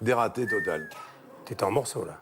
Dératé total. T'étais en morceaux, là.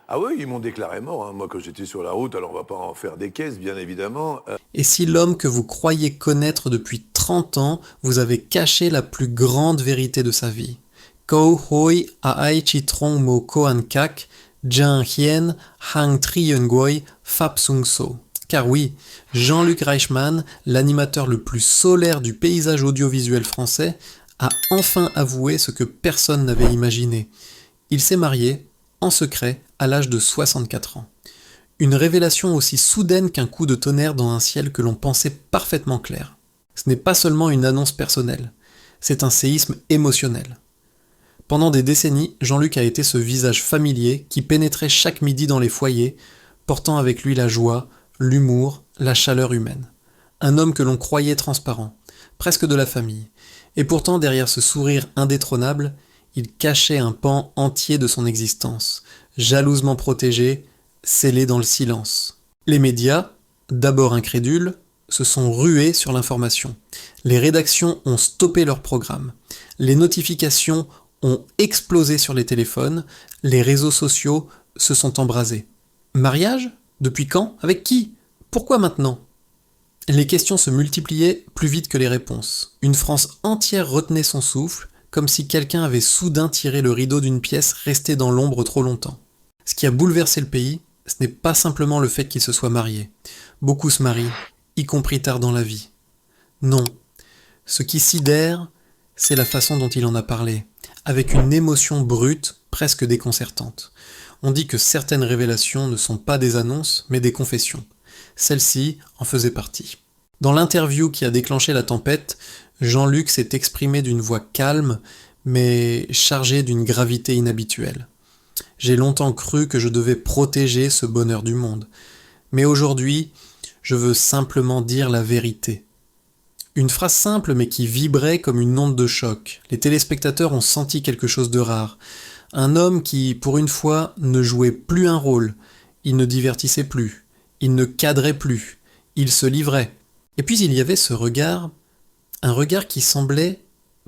Ah oui, ils m'ont déclaré mort. Hein. Moi, quand j'étais sur la route, alors on va pas en faire des caisses, bien évidemment. Et si l'homme que vous croyez connaître depuis 30 ans vous avait caché la plus grande vérité de sa vie? Ko hoi a ai chi trong mo koan kak, jian hien hang trien goi fap sung so. Car oui, Jean-Luc Reichmann, l'animateur le plus solaire du paysage audiovisuel français, a enfin avoué ce que personne n'avait imaginé. Il s'est marié, en secret, à l'âge de 64 ans. Une révélation aussi soudaine qu'un coup de tonnerre dans un ciel que l'on pensait parfaitement clair. Ce n'est pas seulement une annonce personnelle, c'est un séisme émotionnel. Pendant des décennies, Jean-Luc a été ce visage familier qui pénétrait chaque midi dans les foyers, portant avec lui la joie, l'humour, la chaleur humaine. Un homme que l'on croyait transparent, presque de la famille. Et pourtant, derrière ce sourire indétrônable, il cachait un pan entier de son existence, jalousement protégé, scellé dans le silence. Les médias, d'abord incrédules, se sont rués sur l'information. Les rédactions ont stoppé leurs programmes. Les notifications ont explosé sur les téléphones. Les réseaux sociaux se sont embrasés. Mariage ? Depuis quand ? Avec qui ? Pourquoi maintenant ? Les questions se multipliaient plus vite que les réponses. Une France entière retenait son souffle, comme si quelqu'un avait soudain tiré le rideau d'une pièce restée dans l'ombre trop longtemps. Ce qui a bouleversé le pays, ce n'est pas simplement le fait qu'il se soit marié. Beaucoup se marient, y compris tard dans la vie. Non, ce qui sidère, c'est la façon dont il en a parlé, avec une émotion brute, presque déconcertante. On dit que certaines révélations ne sont pas des annonces, mais des confessions. Celle-ci en faisait partie. Dans l'interview qui a déclenché la tempête, Jean-Luc s'est exprimé d'une voix calme, mais chargée d'une gravité inhabituelle. J'ai longtemps cru que je devais protéger ce bonheur du monde. Mais aujourd'hui, je veux simplement dire la vérité. Une phrase simple mais qui vibrait comme une onde de choc. Les téléspectateurs ont senti quelque chose de rare. Un homme qui, pour une fois, ne jouait plus un rôle. Il ne divertissait plus. Il ne cadrait plus. Il se livrait. Et puis il y avait ce regard, un regard qui semblait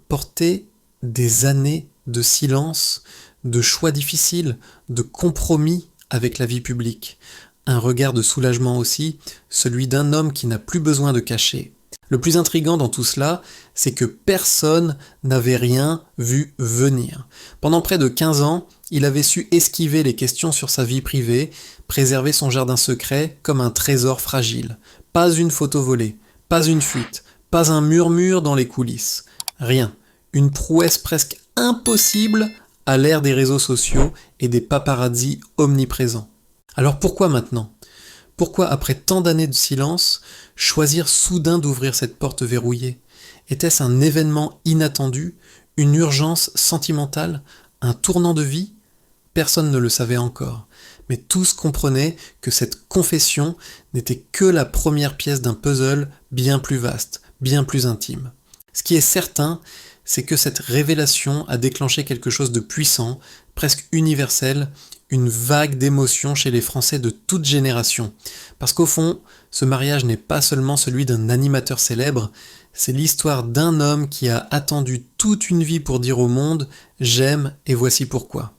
porter des années de silence, de choix difficiles, de compromis avec la vie publique. Un regard de soulagement aussi, celui d'un homme qui n'a plus besoin de cacher. Le plus intriguant dans tout cela, c'est que personne n'avait rien vu venir. Pendant près de 15 ans, il avait su esquiver les questions sur sa vie privée, préserver son jardin secret comme un trésor fragile. Pas une photo volée, pas une fuite, pas un murmure dans les coulisses. Rien. Une prouesse presque impossible à l'ère des réseaux sociaux et des paparazzis omniprésents. Alors pourquoi maintenant ? Pourquoi, après tant d'années de silence, choisir soudain d'ouvrir cette porte verrouillée ? Était-ce un événement inattendu, une urgence sentimentale, un tournant de vie ? Personne ne le savait encore, mais tous comprenaient que cette confession n'était que la première pièce d'un puzzle bien plus vaste, bien plus intime. Ce qui est certain, c'est que cette révélation a déclenché quelque chose de puissant, presque universel, une vague d'émotions chez les Français de toute génération. Parce qu'au fond, ce mariage n'est pas seulement celui d'un animateur célèbre, c'est l'histoire d'un homme qui a attendu toute une vie pour dire au monde « j'aime et voici pourquoi ».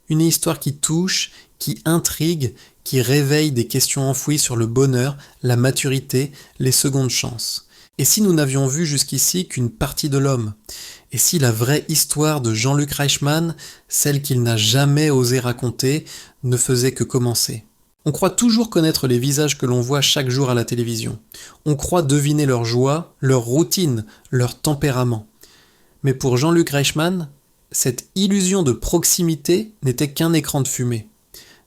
Une histoire qui touche, qui intrigue, qui réveille des questions enfouies sur le bonheur, la maturité, les secondes chances. Et si nous n'avions vu jusqu'ici qu'une partie de l'homme ? Et si la vraie histoire de Jean-Luc Reichmann, celle qu'il n'a jamais osé raconter, ne faisait que commencer ? On croit toujours connaître les visages que l'on voit chaque jour à la télévision. On croit deviner leur joie, leur routine, leur tempérament. Mais pour Jean-Luc Reichmann, cette illusion de proximité n'était qu'un écran de fumée.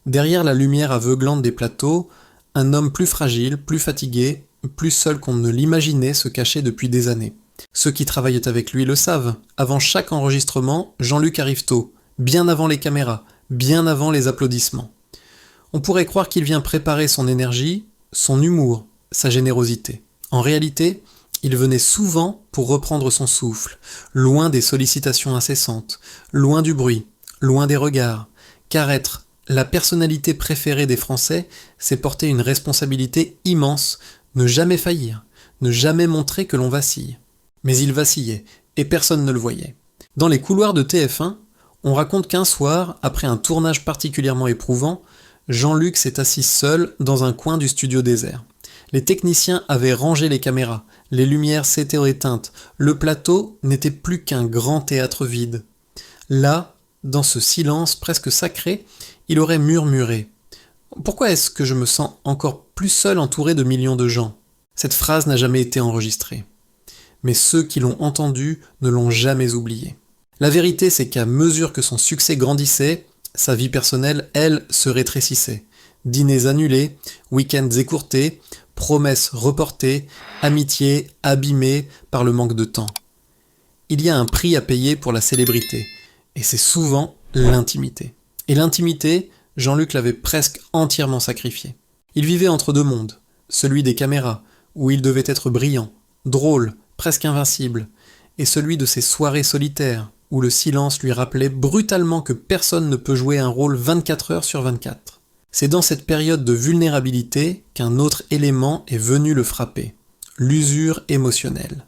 Derrière la lumière aveuglante des plateaux, un homme plus fragile, plus fatigué, plus seul qu'on ne l'imaginait se cachait depuis des années. Ceux qui travaillaient avec lui le savent. Avant chaque enregistrement, Jean-Luc arrive tôt, bien avant les caméras, bien avant les applaudissements. On pourrait croire qu'il vient préparer son énergie, son humour, sa générosité. En réalité, il venait souvent pour reprendre son souffle, loin des sollicitations incessantes, loin du bruit, loin des regards, car être la personnalité préférée des Français, c'est porter une responsabilité immense, ne jamais faillir, ne jamais montrer que l'on vacille. Mais il vacillait, et personne ne le voyait. Dans les couloirs de TF1, On raconte qu'un soir, après un tournage particulièrement éprouvant, Jean-Luc s'est assis seul dans un coin du studio désert. Les techniciens avaient rangé les caméras, les lumières s'étaient éteintes, le plateau n'était plus qu'un grand théâtre vide. Là, dans ce silence presque sacré, il aurait murmuré « Pourquoi est-ce que je me sens encore plus seul entouré de millions de gens ?» Cette phrase n'a jamais été enregistrée. Mais ceux qui l'ont entendue ne l'ont jamais oubliée. La vérité, c'est qu'à mesure que son succès grandissait, sa vie personnelle, elle, se rétrécissait. Dîners annulés, week-ends écourtés, promesses reportées, amitiés abîmées par le manque de temps. Il y a un prix à payer pour la célébrité, et c'est souvent l'intimité. Et l'intimité, Jean-Luc l'avait presque entièrement sacrifiée. Il vivait entre deux mondes, celui des caméras, où il devait être brillant, drôle, presque invincible, et celui de ses soirées solitaires, où le silence lui rappelait brutalement que personne ne peut jouer un rôle 24 heures sur 24. C'est dans cette période de vulnérabilité qu'un autre élément est venu le frapper, l'usure émotionnelle.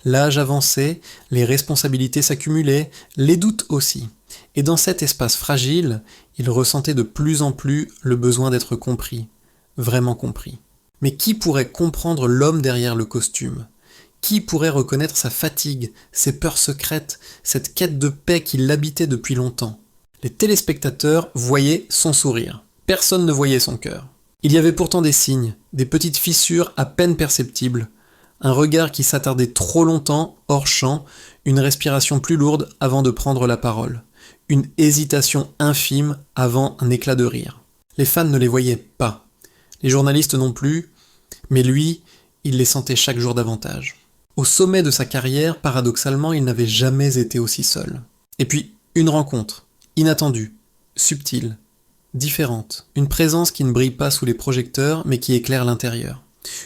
L'âge avançait, les responsabilités s'accumulaient, les doutes aussi. Et dans cet espace fragile, il ressentait de plus en plus le besoin d'être compris, vraiment compris. Mais qui pourrait comprendre l'homme derrière le costume ? Qui pourrait reconnaître sa fatigue, ses peurs secrètes, cette quête de paix qui l'habitait depuis longtemps ? Les téléspectateurs voyaient son sourire. Personne ne voyait son cœur. Il y avait pourtant des signes, des petites fissures à peine perceptibles, un regard qui s'attardait trop longtemps hors champ, une respiration plus lourde avant de prendre la parole, une hésitation infime avant un éclat de rire. Les fans ne les voyaient pas, les journalistes non plus, mais lui, il les sentait chaque jour davantage. Au sommet de sa carrière, paradoxalement, il n'avait jamais été aussi seul. Et puis, une rencontre, inattendue, subtile, différente, une présence qui ne brille pas sous les projecteurs, mais qui éclaire l'intérieur.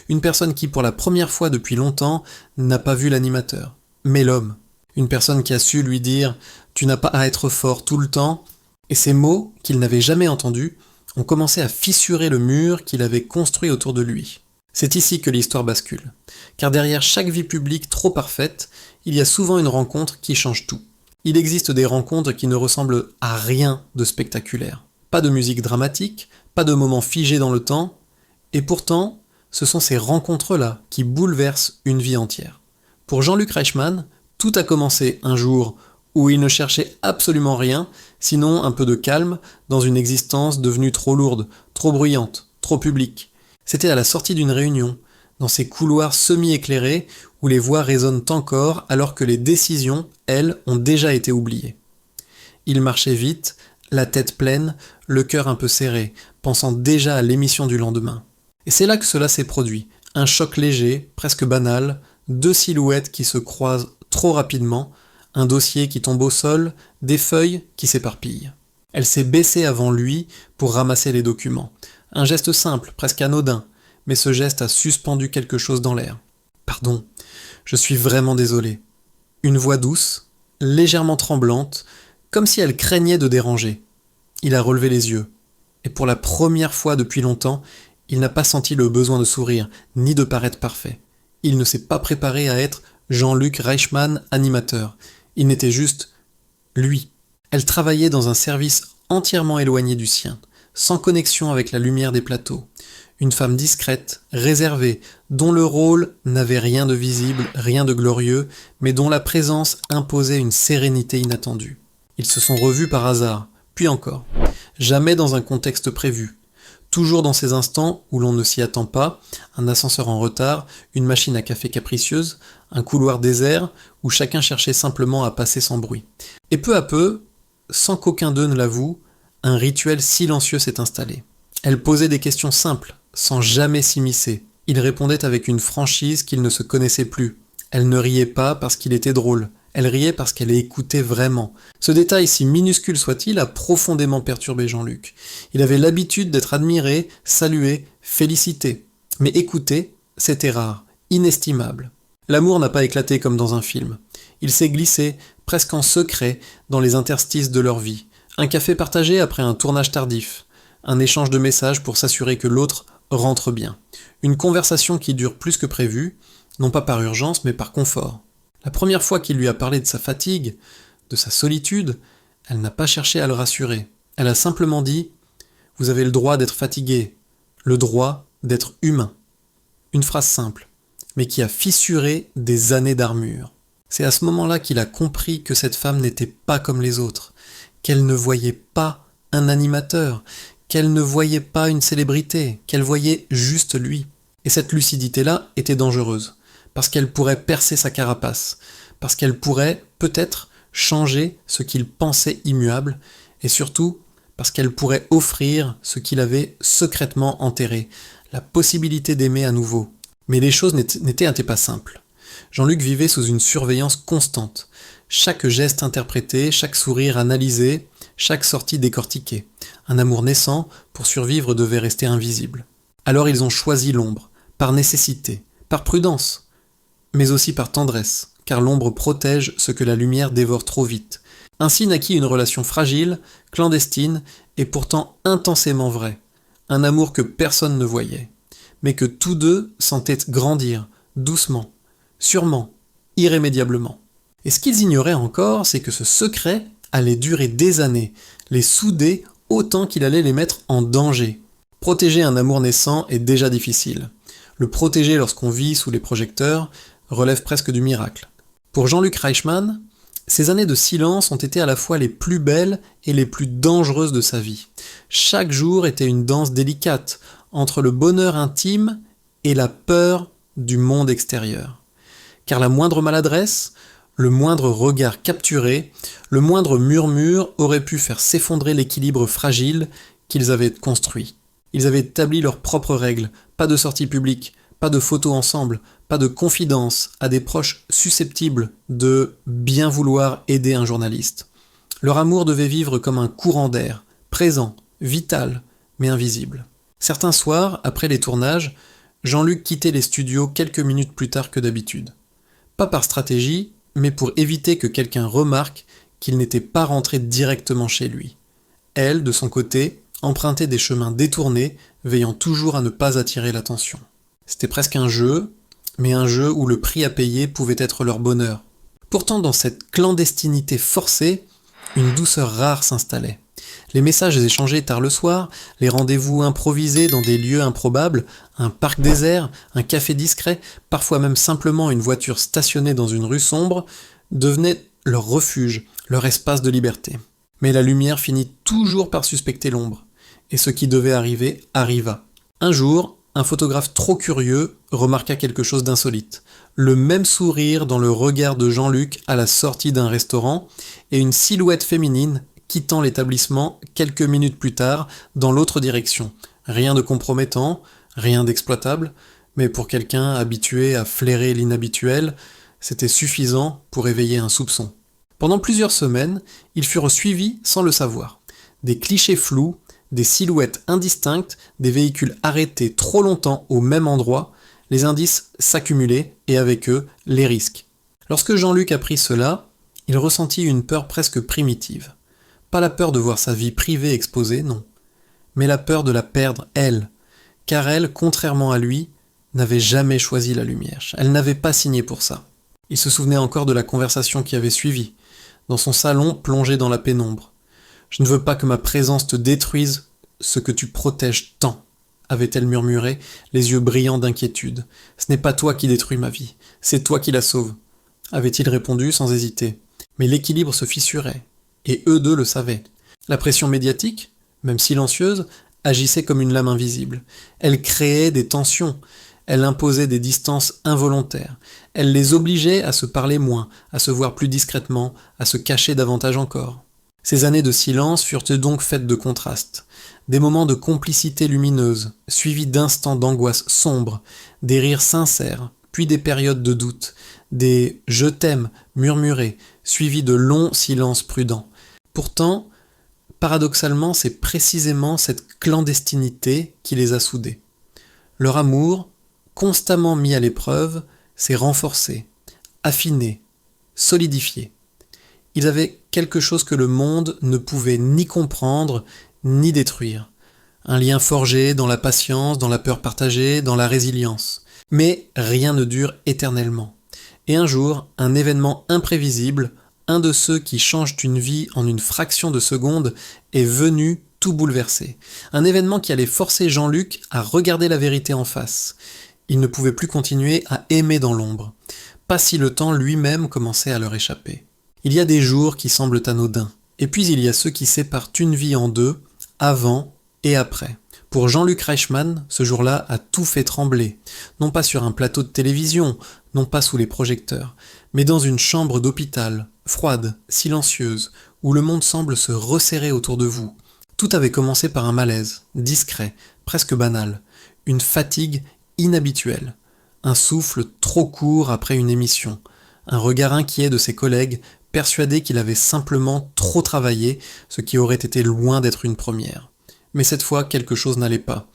Une personne qui, pour la première fois depuis longtemps, n'a pas vu l'animateur, mais l'homme. Une personne qui a su lui dire « Tu n'as pas à être fort tout le temps », et ces mots, qu'il n'avait jamais entendus, ont commencé à fissurer le mur qu'il avait construit autour de lui. C'est ici que l'histoire bascule. Car derrière chaque vie publique trop parfaite, il y a souvent une rencontre qui change tout. Il existe des rencontres qui ne ressemblent à rien de spectaculaire. Pas de musique dramatique, pas de moments figés dans le temps, et pourtant, ce sont ces rencontres-là qui bouleversent une vie entière. Pour Jean-Luc Reichmann, tout a commencé un jour où il ne cherchait absolument rien, sinon un peu de calme, dans une existence devenue trop lourde, trop bruyante, trop publique. C'était à la sortie d'une réunion, dans ces couloirs semi-éclairés où les voix résonnent encore alors que les décisions, elles, ont déjà été oubliées. Il marchait vite, la tête pleine, le cœur un peu serré, pensant déjà à l'émission du lendemain. Et c'est là que cela s'est produit, un choc léger, presque banal, deux silhouettes qui se croisent trop rapidement, un dossier qui tombe au sol, des feuilles qui s'éparpillent. Elle s'est baissée avant lui pour ramasser les documents. Un geste simple, presque anodin, mais ce geste a suspendu quelque chose dans l'air. « Pardon, je suis vraiment désolé. » Une voix douce, légèrement tremblante, comme si elle craignait de déranger. Il a relevé les yeux, et pour la première fois depuis longtemps, il n'a pas senti le besoin de sourire, ni de paraître parfait. Il ne s'est pas préparé à être Jean-Luc Reichmann, animateur. Il n'était juste lui. Elle travaillait dans un service entièrement éloigné du sien, sans connexion avec la lumière des plateaux. Une femme discrète, réservée, dont le rôle n'avait rien de visible, rien de glorieux, mais dont la présence imposait une sérénité inattendue. Ils se sont revus par hasard, puis encore. Jamais dans un contexte prévu. Toujours dans ces instants où l'on ne s'y attend pas, un ascenseur en retard, une machine à café capricieuse, un couloir désert où chacun cherchait simplement à passer sans bruit. Et peu à peu, sans qu'aucun d'eux ne l'avoue, un rituel silencieux s'est installé. Elle posait des questions simples, sans jamais s'immiscer. Il répondait avec une franchise qu'il ne se connaissait plus. Elle ne riait pas parce qu'il était drôle. Elle riait parce qu'elle écoutait vraiment. Ce détail, si minuscule soit-il, a profondément perturbé Jean-Luc. Il avait l'habitude d'être admiré, salué, félicité. Mais écouter, c'était rare, inestimable. L'amour n'a pas éclaté comme dans un film. Il s'est glissé, presque en secret, dans les interstices de leur vie. Un café partagé après un tournage tardif. Un échange de messages pour s'assurer que l'autre rentre bien. Une conversation qui dure plus que prévu, non pas par urgence, mais par confort. La première fois qu'il lui a parlé de sa fatigue, de sa solitude, Elle n'a pas cherché à le rassurer. Elle a simplement dit « Vous avez le droit d'être fatigué, le droit d'être humain ». Une phrase simple, mais qui a fissuré des années d'armure. C'est à ce moment-là qu'il a compris que cette femme n'était pas comme les autres, qu'elle ne voyait pas un animateur, qu'elle ne voyait pas une célébrité, qu'elle voyait juste lui. Et cette lucidité-là était dangereuse, parce qu'elle pourrait percer sa carapace, parce qu'elle pourrait, peut-être, changer ce qu'il pensait immuable, et surtout, parce qu'elle pourrait offrir ce qu'il avait secrètement enterré, la possibilité d'aimer à nouveau. Mais les choses n'étaient pas simples. Jean-Luc vivait sous une surveillance constante. Chaque geste interprété, chaque sourire analysé, chaque sortie décortiquée. Un amour naissant, pour survivre, devait rester invisible. Alors ils ont choisi l'ombre, par nécessité, par prudence, mais aussi par tendresse, car l'ombre protège ce que la lumière dévore trop vite. Ainsi naquit une relation fragile, clandestine, et pourtant intensément vraie. Un amour que personne ne voyait, mais que tous deux sentaient grandir, doucement, sûrement, irrémédiablement. Et ce qu'ils ignoraient encore, c'est que ce secret allait durer des années, les souder autant qu'il allait les mettre en danger. Protéger un amour naissant est déjà difficile. Le protéger lorsqu'on vit sous les projecteurs relève presque du miracle. Pour Jean-Luc Reichmann, ces années de silence ont été à la fois les plus belles et les plus dangereuses de sa vie. Chaque jour était une danse délicate entre le bonheur intime et la peur du monde extérieur. Car la moindre maladresse, le moindre regard capturé, le moindre murmure aurait pu faire s'effondrer l'équilibre fragile qu'ils avaient construit. Ils avaient établi leurs propres règles, pas de sortie publique, pas de photos ensemble, pas de confidence à des proches susceptibles de bien vouloir aider un journaliste. Leur amour devait vivre comme un courant d'air, présent, vital, mais invisible. Certains soirs, après les tournages, Jean-Luc quittait les studios quelques minutes plus tard que d'habitude. Pas par stratégie, mais pour éviter que quelqu'un remarque qu'il n'était pas rentré directement chez lui. Elle, de son côté, empruntait des chemins détournés, veillant toujours à ne pas attirer l'attention. C'était presque un jeu, mais un jeu où le prix à payer pouvait être leur bonheur. Pourtant, dans cette clandestinité forcée, une douceur rare s'installait. Les messages échangés tard le soir, les rendez-vous improvisés dans des lieux improbables, un parc désert, un café discret, parfois même simplement une voiture stationnée dans une rue sombre, devenaient leur refuge, leur espace de liberté. Mais la lumière finit toujours par suspecter l'ombre, et ce qui devait arriver arriva. Un jour, un photographe trop curieux remarqua quelque chose d'insolite. Le même sourire dans le regard de Jean-Luc à la sortie d'un restaurant, et une silhouette féminine quittant l'établissement quelques minutes plus tard dans l'autre direction. Rien de compromettant, rien d'exploitable, mais pour quelqu'un habitué à flairer l'inhabituel, c'était suffisant pour éveiller un soupçon. Pendant plusieurs semaines, ils furent suivis sans le savoir. Des clichés flous, des silhouettes indistinctes, des véhicules arrêtés trop longtemps au même endroit, les indices s'accumulaient et avec eux, les risques. Lorsque Jean-Luc apprit cela, il ressentit une peur presque primitive. Pas la peur de voir sa vie privée exposée, non, mais la peur de la perdre, elle, car elle, contrairement à lui, n'avait jamais choisi la lumière. Elle n'avait pas signé pour ça. Il se souvenait encore de la conversation qui avait suivi, dans son salon plongé dans la pénombre. « Je ne veux pas que ma présence te détruise ce que tu protèges tant », avait-elle murmuré, les yeux brillants d'inquiétude. « Ce n'est pas toi qui détruis ma vie, c'est toi qui la sauves », avait-il répondu sans hésiter. Mais l'équilibre se fissurait, et eux deux le savaient. La pression médiatique, même silencieuse, agissait comme une lame invisible. Elle créait des tensions, elle imposait des distances involontaires, elle les obligeait à se parler moins, à se voir plus discrètement, à se cacher davantage encore. Ces années de silence furent donc faites de contrastes, des moments de complicité lumineuse, suivis d'instants d'angoisse sombre, des rires sincères, puis des périodes de doute, des « je t'aime » murmurés, suivis de longs silences prudents. Pourtant, paradoxalement, c'est précisément cette clandestinité qui les a soudés. Leur amour, constamment mis à l'épreuve, s'est renforcé, affiné, solidifié. Ils avaient quelque chose que le monde ne pouvait ni comprendre, ni détruire. Un lien forgé dans la patience, dans la peur partagée, dans la résilience. Mais rien ne dure éternellement. Et un jour, un événement imprévisible un de ceux qui changent une vie en une fraction de seconde, est venu tout bouleverser. Un événement qui allait forcer Jean-Luc à regarder la vérité en face. Il ne pouvait plus continuer à aimer dans l'ombre. Pas si le temps lui-même commençait à leur échapper. Il y a des jours qui semblent anodins. Et puis il y a ceux qui séparent une vie en deux, avant et après. Pour Jean-Luc Reichmann, ce jour-là a tout fait trembler. Non pas sur un plateau de télévision, non pas sous les projecteurs, mais dans une chambre d'hôpital, froide, silencieuse, où le monde semble se resserrer autour de vous. Tout avait commencé par un malaise, discret, presque banal, une fatigue inhabituelle, un souffle trop court après une émission, un regard inquiet de ses collègues, persuadés qu'il avait simplement trop travaillé, ce qui aurait été loin d'être une première. Mais cette fois, quelque chose n'allait pas.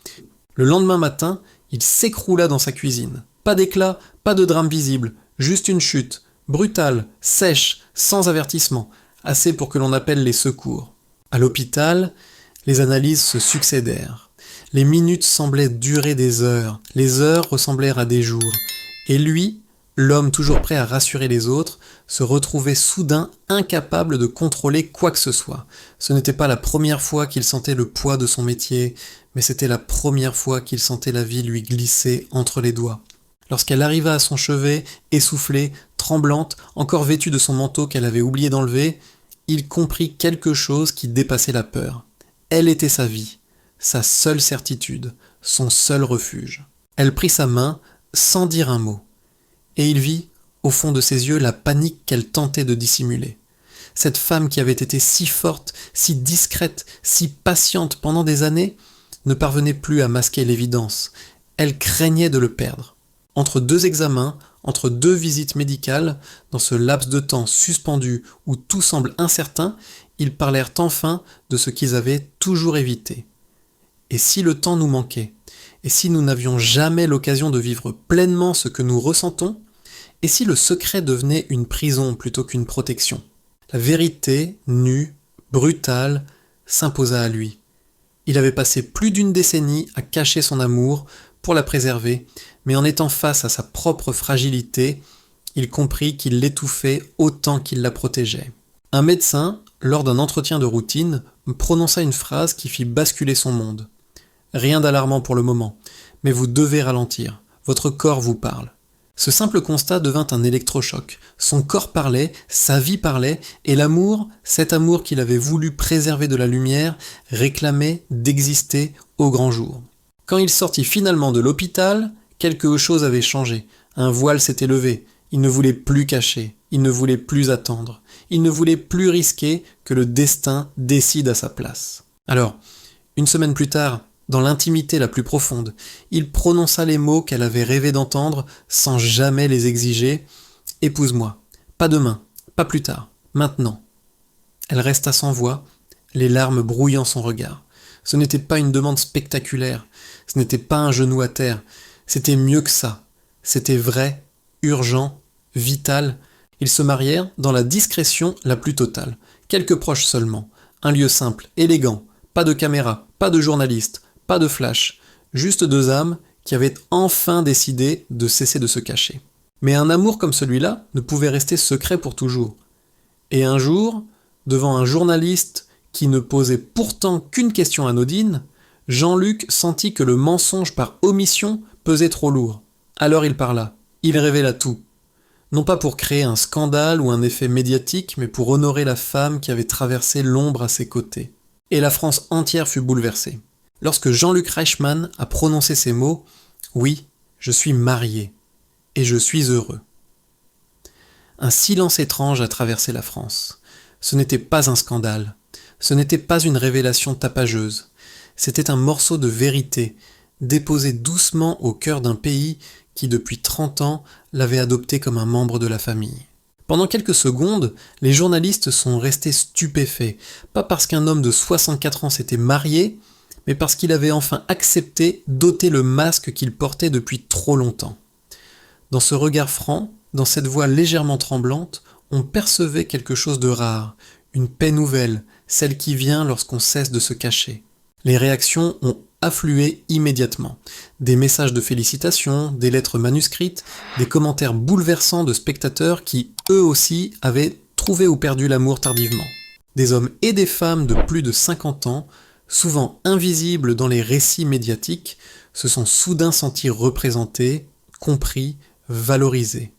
Le lendemain matin, il s'écroula dans sa cuisine. Pas d'éclat, pas de drame visible, juste une chute, brutale, sèche, sans avertissement, assez pour que l'on appelle les secours. À l'hôpital, les analyses se succédèrent. Les minutes semblaient durer des heures, les heures ressemblèrent à des jours. Et lui, l'homme toujours prêt à rassurer les autres, se retrouvait soudain incapable de contrôler quoi que ce soit. Ce n'était pas la première fois qu'il sentait le poids de son métier, mais c'était la première fois qu'il sentait la vie lui glisser entre les doigts. Lorsqu'elle arriva à son chevet, essoufflée, tremblante, encore vêtue de son manteau qu'elle avait oublié d'enlever, il comprit quelque chose qui dépassait la peur. Elle était sa vie, sa seule certitude, son seul refuge. Elle prit sa main sans dire un mot, et il vit, au fond de ses yeux, la panique qu'elle tentait de dissimuler. Cette femme qui avait été si forte, si discrète, si patiente pendant des années, ne parvenait plus à masquer l'évidence. Elle craignait de le perdre. Entre deux examens, entre deux visites médicales, dans ce laps de temps suspendu où tout semble incertain, ils parlèrent enfin de ce qu'ils avaient toujours évité. Et si le temps nous manquait? Et si nous n'avions jamais l'occasion de vivre pleinement ce que nous ressentons? Et si le secret devenait une prison plutôt qu'une protection? La vérité, nue, brutale, s'imposa à lui. Il avait passé plus d'une décennie à cacher son amour pour la préserver, mais en étant face à sa propre fragilité, il comprit qu'il l'étouffait autant qu'il la protégeait. Un médecin, lors d'un entretien de routine, prononça une phrase qui fit basculer son monde. « Rien d'alarmant pour le moment, mais vous devez ralentir. Votre corps vous parle. » Ce simple constat devint un électrochoc. Son corps parlait, sa vie parlait, et l'amour, cet amour qu'il avait voulu préserver de la lumière, réclamait d'exister au grand jour. Quand il sortit finalement de l'hôpital, quelque chose avait changé. Un voile s'était levé. Il ne voulait plus cacher. Il ne voulait plus attendre. Il ne voulait plus risquer que le destin décide à sa place. Alors, une semaine plus tard, dans l'intimité la plus profonde, il prononça les mots qu'elle avait rêvé d'entendre sans jamais les exiger. « Épouse-moi. Pas demain, pas plus tard, maintenant. » Elle resta sans voix, les larmes brouillant son regard. Ce n'était pas une demande spectaculaire, ce n'était pas un genou à terre, c'était mieux que ça. C'était vrai, urgent, vital. Ils se marièrent dans la discrétion la plus totale. Quelques proches seulement. Un lieu simple, élégant, pas de caméra, pas de journaliste, pas de flash, juste deux âmes qui avaient enfin décidé de cesser de se cacher. Mais un amour comme celui-là ne pouvait rester secret pour toujours. Et un jour, devant un journaliste qui ne posait pourtant qu'une question anodine, Jean-Luc sentit que le mensonge par omission pesait trop lourd. Alors il parla. Il révéla tout. Non pas pour créer un scandale ou un effet médiatique, mais pour honorer la femme qui avait traversé l'ombre à ses côtés. Et la France entière fut bouleversée. Lorsque Jean-Luc Reichmann a prononcé ces mots, « Oui, je suis marié, et je suis heureux ». Un silence étrange a traversé la France. Ce n'était pas un scandale, ce n'était pas une révélation tapageuse, c'était un morceau de vérité, déposé doucement au cœur d'un pays qui, depuis 30 ans, l'avait adopté comme un membre de la famille. Pendant quelques secondes, les journalistes sont restés stupéfaits, pas parce qu'un homme de 64 ans s'était marié, mais parce qu'il avait enfin accepté d'ôter le masque qu'il portait depuis trop longtemps. Dans ce regard franc, dans cette voix légèrement tremblante, on percevait quelque chose de rare, une paix nouvelle, celle qui vient lorsqu'on cesse de se cacher. Les réactions ont afflué immédiatement. Des messages de félicitations, des lettres manuscrites, des commentaires bouleversants de spectateurs qui, eux aussi, avaient trouvé ou perdu l'amour tardivement. Des hommes et des femmes de plus de 50 ans, souvent invisibles dans les récits médiatiques, se sont soudain sentis représentés, compris, valorisés.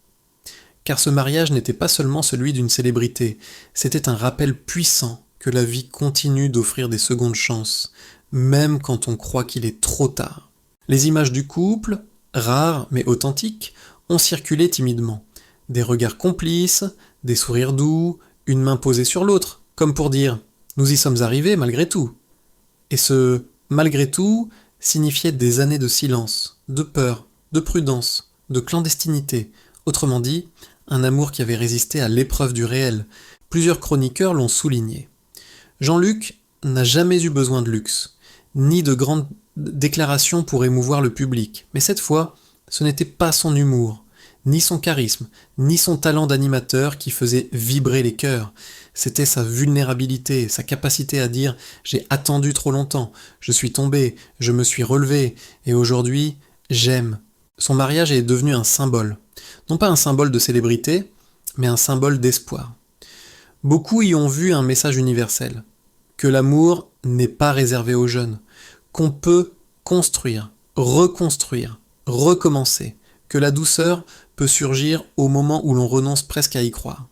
Car ce mariage n'était pas seulement celui d'une célébrité, c'était un rappel puissant que la vie continue d'offrir des secondes chances, même quand on croit qu'il est trop tard. Les images du couple, rares mais authentiques, ont circulé timidement. Des regards complices, des sourires doux, une main posée sur l'autre, comme pour dire « nous y sommes arrivés malgré tout ». Et ce « malgré tout » signifiait des années de silence, de peur, de prudence, de clandestinité, autrement dit, un amour qui avait résisté à l'épreuve du réel. Plusieurs chroniqueurs l'ont souligné. Jean-Luc n'a jamais eu besoin de luxe, ni de grandes déclarations pour émouvoir le public, mais cette fois, ce n'était pas son humour, ni son charisme, ni son talent d'animateur qui faisait vibrer les cœurs. C'était sa vulnérabilité, sa capacité à dire « j'ai attendu trop longtemps, je suis tombé, je me suis relevé, et aujourd'hui, j'aime ». Son mariage est devenu un symbole. Non pas un symbole de célébrité, mais un symbole d'espoir. Beaucoup y ont vu un message universel, que l'amour n'est pas réservé aux jeunes, qu'on peut construire, reconstruire, recommencer, que la douceur peut surgir au moment où l'on renonce presque à y croire,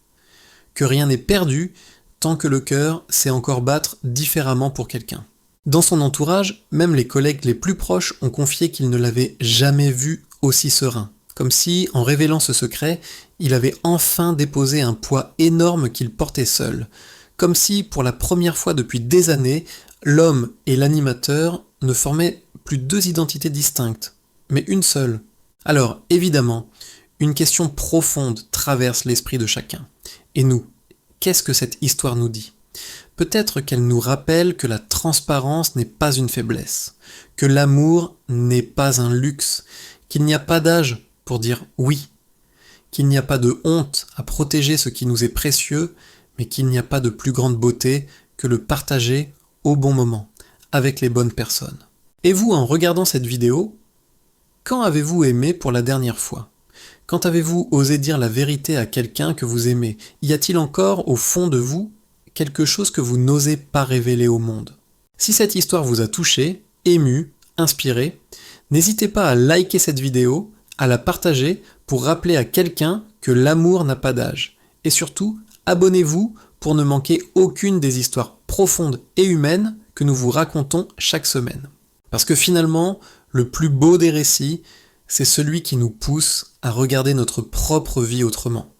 que rien n'est perdu tant que le cœur sait encore battre différemment pour quelqu'un. Dans son entourage, même les collègues les plus proches ont confié qu'ils ne l'avaient jamais vu aussi serein, comme si, en révélant ce secret, il avait enfin déposé un poids énorme qu'il portait seul, comme si, pour la première fois depuis des années, l'homme et l'animateur ne formaient plus deux identités distinctes, mais une seule. Alors, évidemment, une question profonde traverse l'esprit de chacun. Et nous, qu'est-ce que cette histoire nous dit ? Peut-être qu'elle nous rappelle que la transparence n'est pas une faiblesse, que l'amour n'est pas un luxe, qu'il n'y a pas d'âge pour dire oui, qu'il n'y a pas de honte à protéger ce qui nous est précieux, mais qu'il n'y a pas de plus grande beauté que le partager au bon moment, avec les bonnes personnes. Et vous, en regardant cette vidéo, quand avez-vous aimé pour la dernière fois ? Quand avez-vous osé dire la vérité à quelqu'un que vous aimez ? Y a-t-il encore, au fond de vous, quelque chose que vous n'osez pas révéler au monde ? Si cette histoire vous a touché, ému, inspiré, n'hésitez pas à liker cette vidéo, à la partager pour rappeler à quelqu'un que l'amour n'a pas d'âge. Et surtout, abonnez-vous pour ne manquer aucune des histoires profondes et humaines que nous vous racontons chaque semaine. Parce que finalement, le plus beau des récits, c'est celui qui nous pousse à regarder notre propre vie autrement.